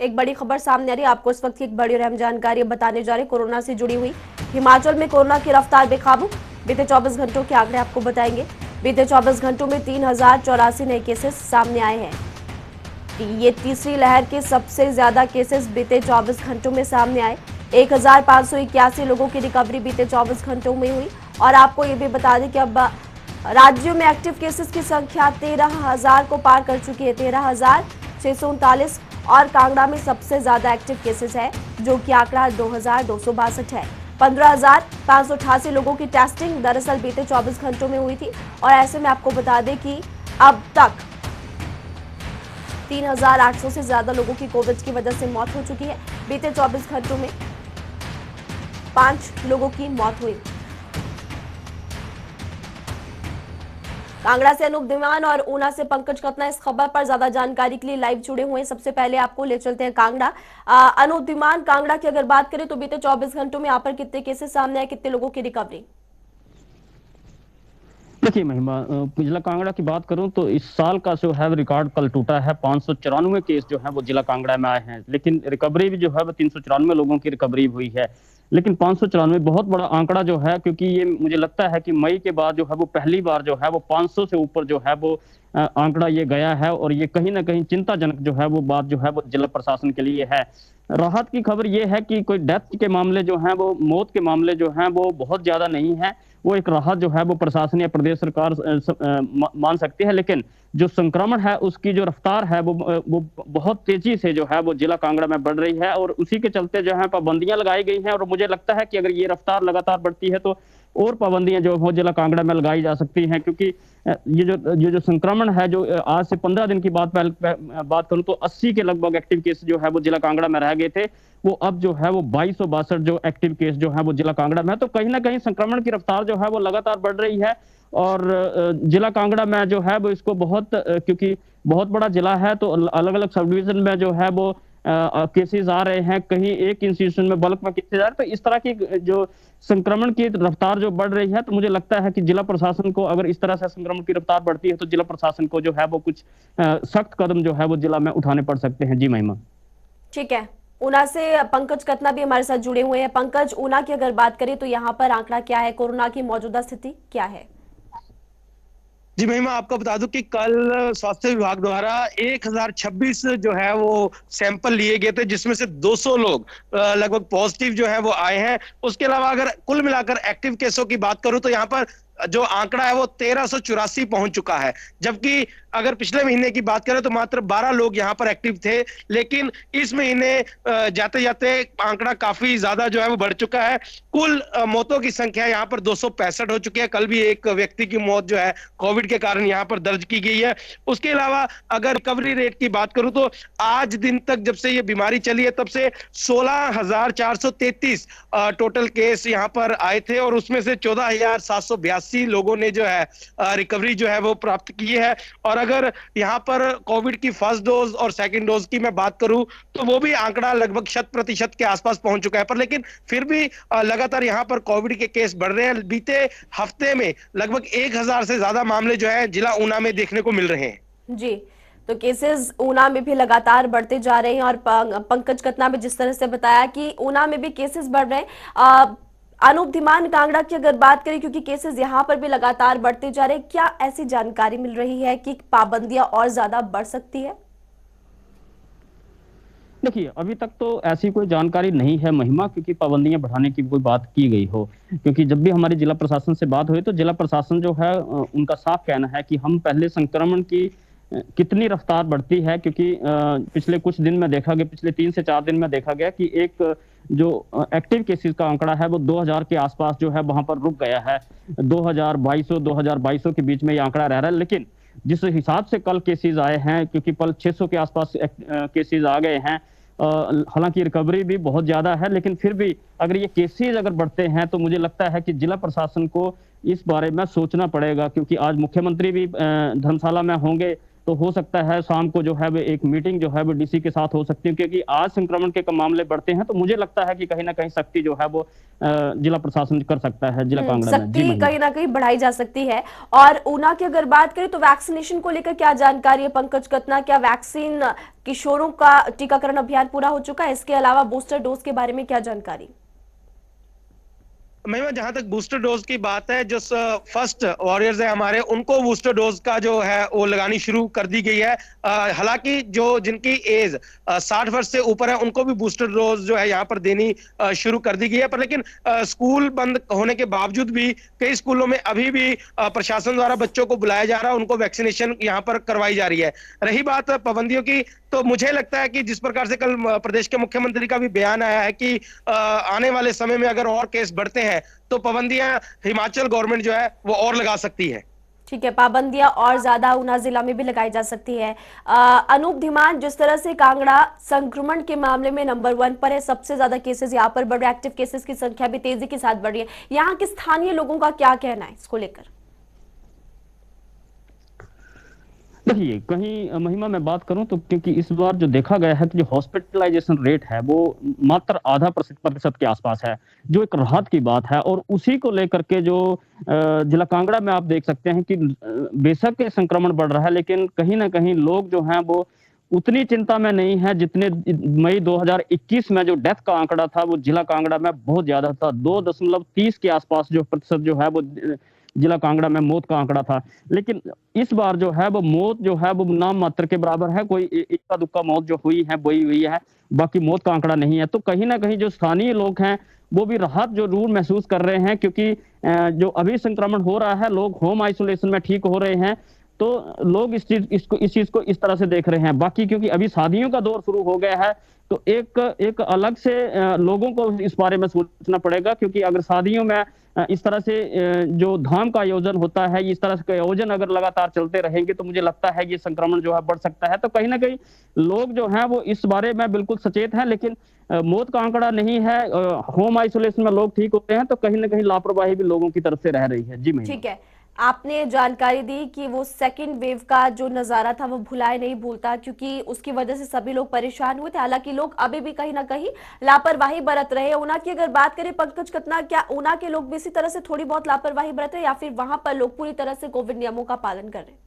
एक बड़ी खबर सामने आ रही है। आपको इस वक्त की एक बड़ी और अहम जानकारी बताने जा रहे हैं कोरोना से जुड़ी हुई। हिमाचल में कोरोना की रफ्तार बेकाबू। बीते 24 घंटों के आंकड़े आपको बताएंगे। बीते 24 घंटों में 3084 नए केसेस सामने आए हैं। ये तीसरी लहर के सबसे ज्यादा केसेस बीते 24 घंटों में सामने आए। 1581 लोगों की रिकवरी बीते 24 घंटों में हुई। और आपको ये भी बता दें कि अब राज्यों में एक्टिव केसेस की संख्या 13,000 को पार कर चुकी है। 13,639 और कांगड़ा में सबसे ज्यादा एक्टिव केसेस है, जो कि आंकड़ा 2,262 है। 15,588 लोगों की टेस्टिंग दरअसल बीते 24 घंटों में हुई थी। और ऐसे में आपको बता दें कि अब तक 3,800 से ज्यादा लोगों की कोविड की वजह से मौत हो चुकी है। बीते 24 घंटों में 5 लोगों की मौत हुई। कांगड़ा से अनूप धीमान और ऊना से पंकज कतना इस खबर पर ज्यादा जानकारी के लिए लाइव जुड़े हुए हैं। सबसे पहले आपको ले चलते हैं कांगड़ा। अनूप धीमान, कांगड़ा की अगर बात करें तो बीते 24 घंटों में यहाँ पर कितने केसेस सामने आए, कितने लोगों की रिकवरी? देखिए महिमा, जिला कांगड़ा की बात करूं तो इस साल का जो है रिकॉर्ड कल टूटा है। 594 केस जो है वो जिला कांगड़ा में आए हैं, लेकिन रिकवरी भी जो है वो 394 लोगों की रिकवरी हुई है। लेकिन 594 बहुत बड़ा आंकड़ा जो है, क्योंकि ये मुझे लगता है कि मई के बाद जो है वो पहली बार जो है वो 500 से ऊपर जो है वो आंकड़ा ये गया है। और ये कहीं ना कहीं चिंताजनक जो है वो बात जो है वो जिला प्रशासन के लिए है। राहत की खबर ये है कि कोई डेथ के मामले जो हैं, वो मौत के मामले जो हैं वो बहुत ज्यादा नहीं है। वो एक राहत जो है वो प्रशासन या प्रदेश सरकार मान सकती है। लेकिन जो संक्रमण है उसकी जो रफ्तार है वो बहुत तेजी से जो है वो जिला कांगड़ा में बढ़ रही है। और उसी के चलते जो है पाबंदियां लगाई गई हैं। और मुझे लगता है कि अगर ये रफ्तार लगातार बढ़ती है तो और पाबंदियां जो हो जिला कांगड़ा में लगाई जा सकती हैं। क्योंकि ये जो संक्रमण है, जो आज से 15 दिन की बात करूं तो 80 के लगभग एक्टिव केस जो है वो जिला कांगड़ा में रह गए थे। वो अब जो है वो 2262 जो एक्टिव केस जो है वो जिला कांगड़ा में है। तो कहीं ना कहीं संक्रमण की रफ्तार जो है वो लगातार बढ़ रही है। और जिला कांगड़ा में जो है वो इसको क्योंकि बहुत बड़ा जिला है, तो अलग अलग सब डिवीजन में जो है वो केसेस आ रहे हैं। कहीं एक इंस्टीट्यूशन में बल्क में कितने जा रहे हैं। तो इस तरह की जो संक्रमण की रफ्तार जो बढ़ रही है, तो मुझे लगता है कि जिला प्रशासन को, अगर इस तरह से संक्रमण की रफ्तार बढ़ती है, तो जिला प्रशासन को जो है वो कुछ सख्त कदम जो है वो जिला में उठाने पड़ सकते हैं। जी महिमा। ठीक है। ऊना से पंकज कतना भी हमारे साथ जुड़े हुए हैं। पंकज, ऊना की अगर बात करें तो यहाँ पर आंकड़ा क्या है, कोरोना की मौजूदा स्थिति क्या है? जी महिमा, आपको बता दूं कि कल स्वास्थ्य विभाग द्वारा 1026 जो है वो सैंपल लिए गए थे, जिसमें से 200 लोग लगभग पॉजिटिव जो है वो आए हैं। उसके अलावा अगर कुल मिलाकर एक्टिव केसों की बात करूं तो यहाँ पर जो आंकड़ा है वो 1384 पहुंच चुका है। जबकि अगर पिछले महीने की बात करें तो मात्र 12 लोग यहाँ पर एक्टिव थे। लेकिन इस महीने जाते जाते आंकड़ा काफी ज्यादा जो है वो बढ़ चुका है। कुल मौतों की संख्या यहाँ पर 265 हो चुकी है। कल भी एक व्यक्ति की मौत जो है कोविड के कारण यहाँ पर दर्ज की गई है। उसके अलावा अगर रिकवरी रेट की बात करूं तो आज दिन तक जब से ये बीमारी चली है तब से 16,433 टोटल केस यहाँ पर आए थे। और उसमें से 14,782 लोगों ने जो है रिकवरी जो है वो प्राप्त की है। और अगर यहाँ पर कोविड की फर्स्ट डोज और सेकंड डोज की मैं बात करूं तो वो भी आंकड़ा लगभग 100% के आसपास पहुंच चुका है। पर लेकिन फिर भी लगातार यहाँ पर कोविड के केस बढ़ रहे हैं। बीते हफ्ते में लगभग 1,000 से ज्यादा मामले जो है जिला ऊना में देखने को मिल रहे हैं। जी, तो केसेस ऊना में भी लगातार बढ़ते जा रहे हैं। और पंकज कतना में जिस तरह से बताया कि ऊना में भी केसेस बढ़ रहे हैं। अनूप धीमान, कांगड़ा की अगर बात करें, क्योंकि केसेस यहां पर भी लगातार बढ़ते जा रहे हैं, क्या ऐसी जानकारी मिल रही है कि पाबंदियां और ज्यादा बढ़ सकती है? देखिए, अभी तक तो ऐसी कोई जानकारी नहीं है महिमा, क्योंकि पाबंदियां बढ़ाने की कोई बात की गई हो। क्योंकि जब भी हमारी जिला प्रशासन से बात हुई तो जिला प्रशासन जो है उनका साफ कहना है कि हम पहले संक्रमण की कितनी रफ्तार बढ़ती है। क्योंकि पिछले कुछ दिन में देखा गया, पिछले 3 से 4 दिन में देखा गया कि एक जो एक्टिव केसेस का आंकड़ा है वो 2000 के आसपास जो है वहां पर रुक गया है। 2200 के बीच में ये आंकड़ा रह रहा है। लेकिन जिस हिसाब से कल केसेस आए हैं, क्योंकि कल 600 के आसपास केसेस आ गए हैं, हालांकि रिकवरी भी बहुत ज्यादा है, लेकिन फिर भी अगर ये केसेस अगर बढ़ते हैं तो मुझे लगता है कि जिला प्रशासन को इस बारे में सोचना पड़ेगा। क्योंकि आज मुख्यमंत्री भी धर्मशाला में होंगे, तो हो सकता है शाम को जो है वो एक मीटिंग जो है वो डीसी के साथ हो सकती है, क्योंकि आज संक्रमण के मामले बढ़ते हैं। तो मुझे लगता है कि कहीं ना कहीं सख्ती जो है वो जिला प्रशासन कर सकता है जिला कांगड़ा में। जी सख्ती कहीं ना कहीं बढ़ाई जा सकती है। और ऊना की अगर बात करें तो वैक्सीनेशन को लेकर क्या जानकारी है पंकज कतना? क्या वैक्सीन किशोरों का टीकाकरण अभियान पूरा हो चुका है? इसके अलावा बूस्टर डोज के बारे में क्या जानकारी? महिमा, जहां तक बूस्टर डोज की बात है, जो फर्स्ट वॉरियर्स है हमारे, उनको बूस्टर डोज का जो है वो लगानी शुरू कर दी गई है। हालांकि जो जिनकी एज 60 वर्ष से ऊपर है उनको भी बूस्टर डोज जो है यहाँ पर देनी शुरू कर दी गई है। पर लेकिन स्कूल बंद होने के बावजूद भी कई स्कूलों में अभी भी प्रशासन द्वारा बच्चों को बुलाया जा रहा है, उनको वैक्सीनेशन यहाँ पर करवाई जा रही है। रही बात पाबंदियों की, तो मुझे लगता है कि जिस प्रकार से कल प्रदेश के मुख्यमंत्री का भी बयान आया है कि आने वाले समय में अगर और केस बढ़ते हैं तो पाबंदियां हिमाचल गवर्नमेंट जो है वो और लगा सकती है। ठीक है, पाबंदियां और ज्यादा ऊना जिला में भी लगाई जा सकती है। अनूप धीमान, जिस तरह से कांगड़ा संक्रमण के मामले में नंबर 1 पर है, सबसे ज्यादा केसेस यहाँ पर बढ़ रहे, एक्टिव केसेस की संख्या भी तेजी के साथ बढ़ रही है, यहाँ के स्थानीय लोगों का क्या कहना है इसको लेकर? देखिए, कहीं महिमा में बात करूं तो क्योंकि इस बार जो देखा गया है कि जो हॉस्पिटलाइजेशन रेट है वो मात्र आधा प्रतिशत के आसपास है, जो एक राहत की बात है। और उसी को लेकर के जो जिला कांगड़ा में आप देख सकते हैं कि बेशक ये संक्रमण बढ़ रहा है, लेकिन कहीं ना कहीं लोग जो हैं वो उतनी चिंता में नहीं है जितने मई 2021 में जो डेथ का आंकड़ा था वो जिला कांगड़ा में बहुत ज्यादा था। 2.30 के आसपास जो प्रतिशत जो है वो जिला कांगड़ा में मौत का आंकड़ा था। लेकिन इस बार जो है वो मौत जो है वो नाम मात्र के बराबर है, कोई इक्का दुक्का मौत जो हुई है वही हुई है, बाकी मौत का आंकड़ा नहीं है। तो कहीं ना कहीं जो स्थानीय लोग हैं वो भी राहत जरूर महसूस कर रहे हैं, क्योंकि जो अभी संक्रमण हो रहा है, लोग होम आइसोलेशन में ठीक हो रहे हैं, तो लोग इस चीज को इस तरह से देख रहे हैं। बाकी क्योंकि अभी शादियों का दौर शुरू हो गया है, तो एक अलग से लोगों को इस बारे में सोचना पड़ेगा, क्योंकि अगर शादियों में इस तरह से जो धाम का आयोजन होता है, इस तरह से आयोजन अगर लगातार चलते रहेंगे तो मुझे लगता है ये संक्रमण जो है बढ़ सकता है। तो कहीं ना कहीं लोग जो हैं वो इस बारे में बिल्कुल सचेत हैं, लेकिन मौत का आंकड़ा नहीं है, होम आइसोलेशन में लोग ठीक होते हैं, तो कहीं ना कहीं लापरवाही भी लोगों की तरफ से रह रही है। जी मैं ठीक है, आपने जानकारी दी कि वो सेकंड वेव का जो नजारा था वो भुलाए नहीं भूलता, क्योंकि उसकी वजह से सभी लोग परेशान हुए थे। हालांकि लोग अभी भी कहीं ना कहीं लापरवाही बरत रहे हैं। ऊना की अगर बात करें पंकज कतना, क्या ऊना के लोग भी इसी तरह से थोड़ी बहुत लापरवाही बरत रहे हैं या फिर वहां पर लोग पूरी तरह से कोविड नियमों का पालन कर रहे हैं?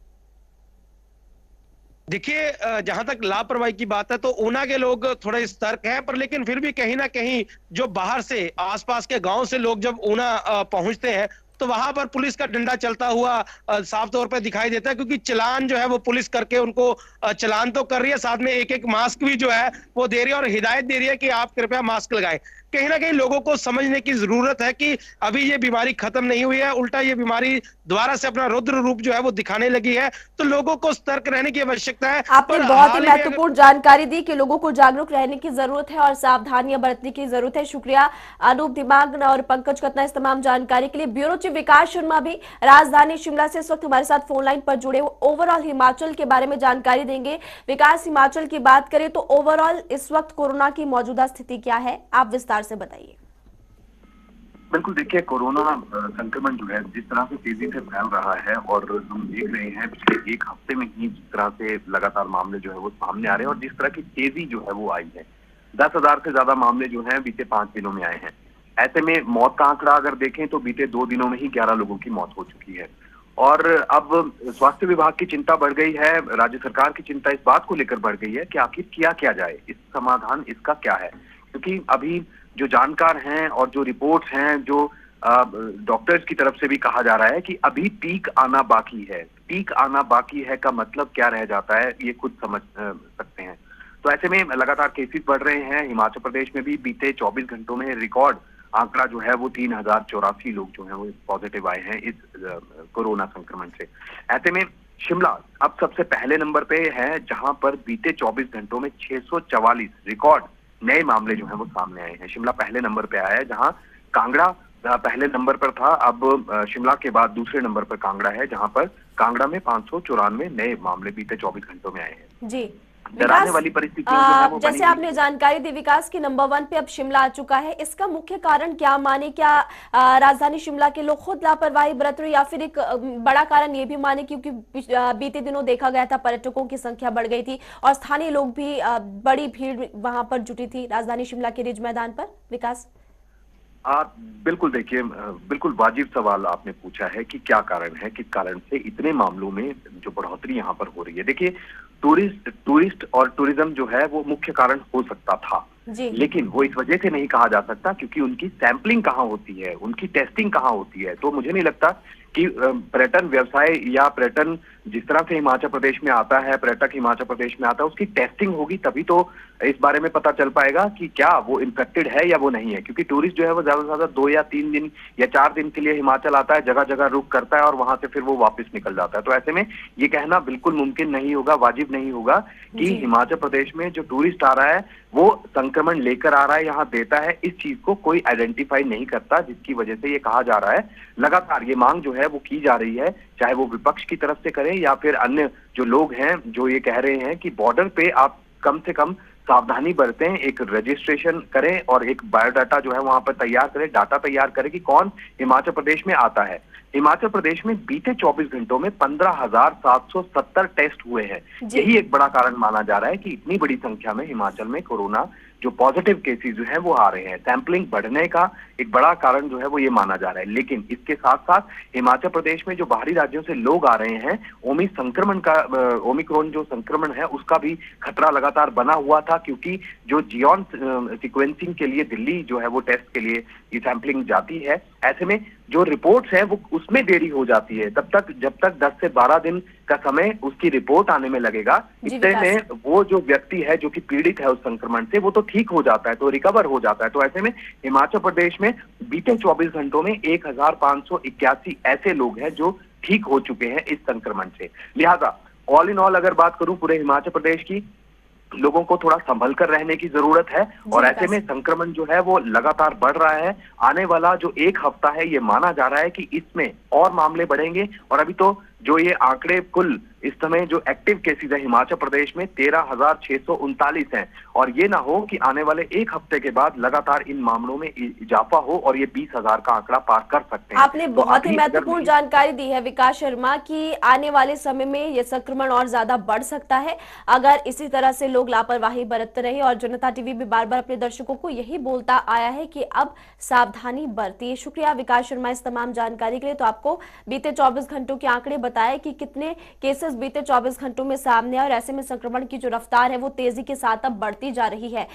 देखिए, जहां तक लापरवाही की बात है तो ऊना के लोग थोड़े सतर्क हैं, पर लेकिन फिर भी कहीं ना कहीं जो बाहर से आसपास के गांव से लोग जब ऊना पहुंचते हैं तो वहां पर पुलिस का डंडा चलता हुआ साफ तौर पर दिखाई देता है, क्योंकि चालान जो है वो पुलिस करके उनको चालान तो कर रही है, साथ में एक एक मास्क भी जो है वो दे रही है और हिदायत दे रही है कि आप कृपया मास्क लगाएं। कहीं ना कहीं लोगों को समझने की जरूरत है कि अभी ये बीमारी खत्म नहीं हुई है, उल्टा ये बीमारी दोबारा से अपना रुद्र रूप जो है वो दिखाने लगी है। तो लोगों को सतर्क रहने की आवश्यकता है। आपने बहुत ही महत्वपूर्ण जानकारी दी कि लोगों को जागरूक रहने की जरूरत है और सावधानियां बरतने की जरूरत है। शुक्रिया अनूप धीमान और पंकज कतना इस तमाम जानकारी के लिए। ब्यूरो चीफ विकास शर्मा भी राजधानी शिमला से इस वक्त हमारे साथ फोन लाइन पर जुड़े, ओवरऑल हिमाचल के बारे में जानकारी देंगे। विकास, हिमाचल की बात करें तो ओवरऑल इस वक्त कोरोना की मौजूदा स्थिति क्या है, आप विस्तार से बताइए। बिल्कुल, देखिए, कोरोना संक्रमण जो है जिस तरह से तेजी से फैल रहा है और हम देख रहे हैं पिछले एक हफ्ते में ही जिस तरह से लगातार मामले जो है वो सामने आ रहे हैं और जिस तरह की तेजी जो है वो आई है, 10,000 से ज्यादा मामले जो है बीते 5 दिनों में आए हैं। ऐसे में मौत का आंकड़ा अगर देखें तो बीते 2 दिनों में ही 11 लोगों की मौत हो चुकी है। और अब स्वास्थ्य विभाग की चिंता बढ़ गई है, राज्य सरकार की चिंता इस बात को लेकर बढ़ गई है कि आखिर किया क्या जाए, इस समाधान इसका क्या है। क्योंकि अभी जो जानकार हैं और जो रिपोर्ट्स हैं, जो डॉक्टर्स की तरफ से भी कहा जा रहा है कि अभी पीक आना बाकी है। पीक आना बाकी है का मतलब क्या रह जाता है ये खुद समझ सकते हैं। तो ऐसे में लगातार केसेस बढ़ रहे हैं। हिमाचल प्रदेश में भी बीते 24 घंटों में रिकॉर्ड आंकड़ा जो है वो 3084 लोग जो हैं वो पॉजिटिव आए हैं इस कोरोना संक्रमण से। ऐसे में शिमला अब सबसे पहले नंबर पे है, जहां पर बीते 24 घंटों में 644 रिकॉर्ड नए मामले जो हैं वो सामने आए हैं। शिमला पहले नंबर पे आया है, जहां कांगड़ा पहले नंबर पर था। अब शिमला के बाद दूसरे नंबर पर कांगड़ा है, जहां पर कांगड़ा में 594 नए मामले बीते 24 घंटों में आए हैं। जी, डराने वाली परिस्थितियां जो है वो जैसे बनी आपने जानकारी दी विकास की नंबर 1 पे अब शिमला आ चुका है, इसका मुख्य कारण क्या माने? क्या राजधानी शिमला के लोग खुद लापरवाही बरत रहे, या फिर एक बड़ा कारण ये भी माने क्योंकि बीते दिनों देखा गया था पर्यटकों की संख्या बढ़ गई थी और स्थानीय लोग भी बड़ी भीड़ वहां पर जुटी थी राजधानी शिमला के रिज मैदान पर? विकास, आप बिल्कुल देखिए, बिल्कुल वाजिब सवाल आपने पूछा है कि क्या कारण है, किस कारण से इतने मामलों में जो बढ़ोतरी यहाँ पर हो रही है। देखिए, टूरिस्ट और टूरिज्म जो है वो मुख्य कारण हो सकता था, लेकिन वो इस वजह से नहीं कहा जा सकता क्योंकि उनकी सैंपलिंग कहाँ होती है, उनकी टेस्टिंग कहाँ होती है। तो मुझे नहीं लगता कि पर्यटन व्यवसाय या पर्यटन जिस तरह से हिमाचल प्रदेश में आता है, पर्यटक हिमाचल प्रदेश में आता है, उसकी टेस्टिंग होगी तभी तो इस बारे में पता चल पाएगा कि क्या वो इन्फेक्टेड है या वो नहीं है। क्योंकि टूरिस्ट जो है वो ज्यादा से ज्यादा 2 या 3 दिन या 4 दिन के लिए हिमाचल आता है, जगह जगह रुक करता है और वहां से फिर वो वापस निकल जाता है। तो ऐसे में ये कहना बिल्कुल मुमकिन नहीं होगा, वाजिब नहीं होगा कि हिमाचल प्रदेश में जो टूरिस्ट आ रहा है वो संक्रमण लेकर आ रहा है, यहाँ देता है, इस चीज को कोई आइडेंटिफाई नहीं करता, जिसकी वजह से ये कहा जा रहा है। लगातार ये मांग जो है वो की जा रही है, चाहे वो विपक्ष की तरफ से करें या फिर अन्य जो लोग हैं जो ये कह रहे हैं कि बॉर्डर पे आप कम से कम सावधानी बरतें, एक रजिस्ट्रेशन करें और एक बायोडाटा जो है वहां पर तैयार करें, डाटा तैयार करें कि कौन हिमाचल प्रदेश में आता है। हिमाचल प्रदेश में बीते 24 घंटों में 15,770 टेस्ट हुए हैं। यही एक बड़ा कारण माना जा रहा है कि इतनी बड़ी संख्या में हिमाचल में कोरोना जो पॉजिटिव केसेस जो है वो आ रहे हैं। सैंपलिंग बढ़ने का एक बड़ा कारण जो है वो ये माना जा रहा है। लेकिन इसके साथ साथ हिमाचल प्रदेश में जो बाहरी राज्यों से लोग आ रहे हैं, ओमिक्रॉन जो संक्रमण है उसका भी खतरा लगातार बना हुआ था, क्योंकि जो जियोन सीक्वेंसिंग के लिए दिल्ली जो है वो टेस्ट के लिए ये सैंपलिंग जाती है, ऐसे में जो रिपोर्ट्स है वो उसमें देरी हो जाती है। तब तक जब तक 10 से 12 दिन का समय उसकी रिपोर्ट आने में लगेगा, इतने में वो जो व्यक्ति है जो कि पीड़ित है उस संक्रमण से वो तो ठीक हो जाता है, तो रिकवर हो जाता है। तो ऐसे में हिमाचल प्रदेश में बीते 24 घंटों में 1581 ऐसे लोग हैं जो ठीक हो चुके हैं इस संक्रमण से। लिहाजा ऑल इन ऑल अगर बात करूं पूरे हिमाचल प्रदेश की, लोगों को थोड़ा संभल कर रहने की जरूरत है और ऐसे में संक्रमण जो है वो लगातार बढ़ रहा है। आने वाला जो 1 हफ्ता है ये माना जा रहा है कि इसमें और मामले बढ़ेंगे और अभी तो जो ये आंकड़े कुल इस समय जो एक्टिव केसेस है हिमाचल प्रदेश में 13,639 हैं और ये ना हो कि आने वाले 1 हफ्ते के बाद लगातार इन मामलों में इजाफा हो और ये 20,000 का आंकड़ा पार कर सकते हैं। आपने बहुत ही महत्वपूर्ण जानकारी दी है विकास शर्मा कि आने वाले समय में ये संक्रमण और ज्यादा बढ़ सकता है अगर इसी तरह से लोग लापरवाही बरतते रहे। और जनता टीवी भी बार बार अपने दर्शकों को यही बोलता आया है कि अब सावधानी बरतिए। शुक्रिया विकास शर्मा इस तमाम जानकारी के लिए। तो आपको बीते 24 घंटों के आंकड़े बताए कि कितने केसेस बीते 24 घंटों में सामने आए और ऐसे में संक्रमण की जो रफ्तार है वो तेजी के साथ अब बढ़ती जा रही है।